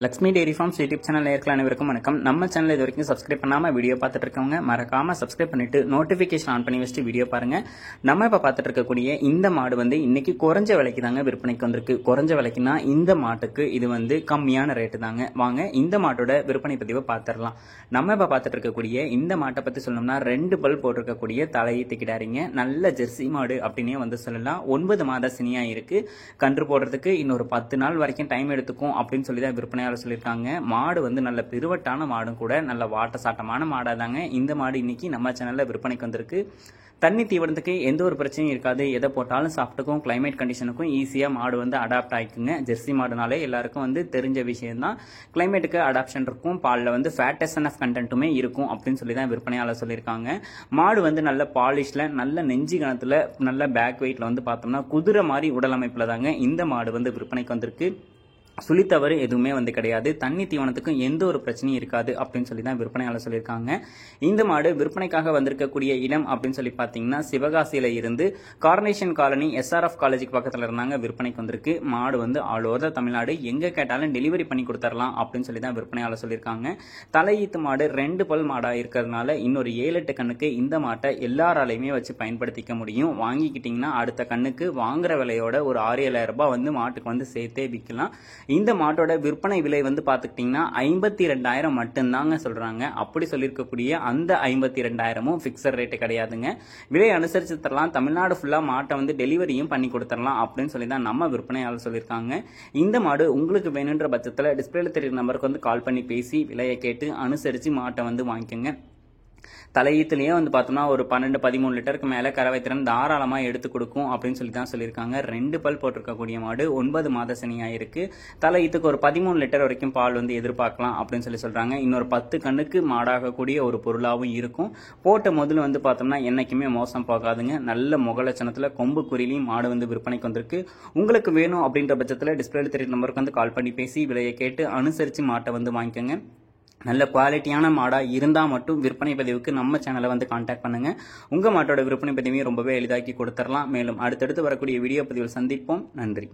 Lakshmi dairy farms YouTube channel நேயர்கள் அனைவருக்கும் வணக்கம். நம்ம சேனல் இது வரைக்கும் சப்ஸ்கிரைப் பண்ணாம வீடியோ பார்த்துட்டு இருக்கவங்க மறக்காம சப்ஸ்கிரைப் பண்ணிட்டு நோட்டிபிகேஷன் ஆன் பண்ணி வச்சுட்டு வீடியோ பாருங்க. நம்ம இப்ப பார்த்துட்டு இருக்கக்கூடிய இந்த மாடு இன்னைக்கு குறைஞ்ச விலைக்கு தாங்க விற்பனைக்கு வந்திருக்கு. குறைஞ்ச விலைக்குன்னா இந்த மாட்டுக்கு இது கம்மியான ரேட்டு தாங்க. வாங்க இந்த மாட்டோட விற்பனை பதிவை பார்த்துடலாம். நம்ம இப்ப பார்த்துட்டு இருக்கக்கூடிய இந்த மாட்டை பத்தி சொல்லணும்னா 2 பல் போட்டிருக்கக்கூடிய தலையீத்து கிடாரிங்க. நல்ல ஜெர்சி மாடு அப்படின்னே சொல்லலாம். 9 மாத சினியா இருக்கு. கன்று போடுறதுக்கு இன்னொரு 10 நாள் வரைக்கும் டைம் எடுத்துக்கும் அப்படின்னு சொல்லி தான் விற்பனை சொல்லிருக்காங்க. மாடு நல்ல பெருவட்டான மாடும் கூட, நல்ல வாட்ட சாட்டமான மாடா தாங்க இந்த மாடு இன்னைக்கு நம்ம சேனல்ல விற்பனைக்கு வந்திருக்கு. தண்ணி தீவனத்துக்கு எந்த ஒரு பிரச்சனையும் இருக்காது. எதை போட்டாலும் சாப்பிட்டுக்கும். கிளைமேட் கண்டிஷனுக்கும் ஈஸியா மாடு அடாப்ட் ஆயிக்குங்க. ஜெர்சி மாடுனாலே எல்லாருக்கும் தெரிஞ்ச விஷயம் தான். கிளைமேட்டுக்கு அடாப்ஷன் இருக்கும். பாலில் ஃபேட் எஸ்என்எஃப் கண்டென்ட்டுமே இருக்கும் அப்படின்னு சொல்லி தான் விற்பனையாளர் சொல்லியிருக்காங்க. மாடு நல்ல பாலிஷ்ல, நல்ல நெஞ்சி கணத்துல, நல்ல பேக் வெயிட்ல பார்த்தோம்னா குதிரை மாதிரி உடல் அமைப்புல தாங்க இந்த மாடு விற்பனைக்கு வந்திருக்கு. சுழித்தவறு எதுவுமே கிடையாது. தண்ணி தீவனத்துக்கும் எந்த ஒரு பிரச்சனையும் இருக்காது அப்படின்னு சொல்லி தான் விற்பனையாளர் சொல்லியிருக்காங்க. இந்த மாடு விற்பனைக்காக வந்திருக்கக்கூடிய இடம் அப்படின்னு சொல்லி பார்த்தீங்கன்னா சிவகாசியில இருந்து கார்னேஷன் காலனி SRF காலேஜுக்கு பக்கத்தில் இருந்தாங்க விற்பனைக்கு வந்திருக்கு. மாடு ஆல் ஓவர் தமிழ்நாடு எங்க கேட்டாலும் டெலிவரி பண்ணி கொடுத்துடலாம் அப்படின்னு சொல்லி தான் விற்பனையாளர் சொல்லியிருக்காங்க. தலையீத்து மாடு 2 பல் மாடா இருக்கிறதுனால இன்னொரு 7-8 கண்ணுக்கு இந்த மாட்டை எல்லாராலையுமே வச்சு பயன்படுத்திக்க முடியும். வாங்கிக்கிட்டீங்கன்னா அடுத்த கண்ணுக்கு வாங்குற விலையோட ஒரு 6-7,000 ரூபாய் மாட்டுக்கு சேர்த்தே விற்கலாம். இந்த மாட்டோட விற்பனை விலை பார்த்துக்கிட்டீங்கன்னா 52,000 மட்டும்தாங்க சொல்றாங்க. அப்படி சொல்லியிருக்கக்கூடிய அந்த 52,000 பிக்சர் ரேட்டு கிடையாதுங்க. விலை அனுசரிச்சு தரலாம். தமிழ்நாடு ஃபுல்லா மாட்டை டெலிவரியும் பண்ணி கொடுத்துடலாம் அப்படின்னு சொல்லி தான் நம்ம விற்பனையாளர் சொல்லியிருக்காங்க. இந்த மாடு உங்களுக்கு வேணுன்ற பட்சத்தில் டிஸ்பிளேல தெரியுற நம்பருக்கு கால் பண்ணி பேசி விலையை கேட்டு அனுசரிச்சு மாட்டை வாங்கிக்கோங்க. தலையீத்துலயே பார்த்தோம்னா ஒரு 12-13 லிட்டருக்கு மேல கறவை திறன் தாராளமா எடுத்து கொடுக்கும் அப்படின்னு சொல்லி தான் சொல்லியிருக்காங்க. 2 பல் போட்டிருக்கக்கூடிய மாடு 9 மாத சனியா இருக்கு. தலையீத்துக்கு ஒரு 13 லிட்டர் வரைக்கும் பால் எதிர்பார்க்கலாம் அப்படின்னு சொல்லி சொல்றாங்க. இன்னொரு 10 கண்ணுக்கு மாடாகக்கூடிய ஒரு பொருளாவும் இருக்கும். போட்ட முதல்ல பார்த்தோம்னா என்னைக்குமே மோசம் போகாதுங்க. நல்ல முகலட்சணத்துல கொம்பு குறிலையும் மாடு விற்பனைக்கு வந்திருக்கு. உங்களுக்கு வேணும் அப்படின்ற பட்சத்துல டிஸ்பிளேல தெரியுற நம்பருக்கு கால் பண்ணி பேசி விலையை கேட்டு அனுசரிச்சு மாட்டை வாங்கிக்கோங்க. நல்ல குவாலிட்டியான மாடா இருந்தா மட்டும் விற்பனை பதிவுக்கு நம்ம சேனலை கான்டாக்ட் பண்ணுங்க. உங்க மாட்டோட விற்பனை பதிவையும் ரொம்பவே எளிதாக்கி கொடுத்துடலாம். மேலும் அடுத்தடுத்து வரக்கூடிய வீடியோ பதிவில் சந்திப்போம். நன்றி.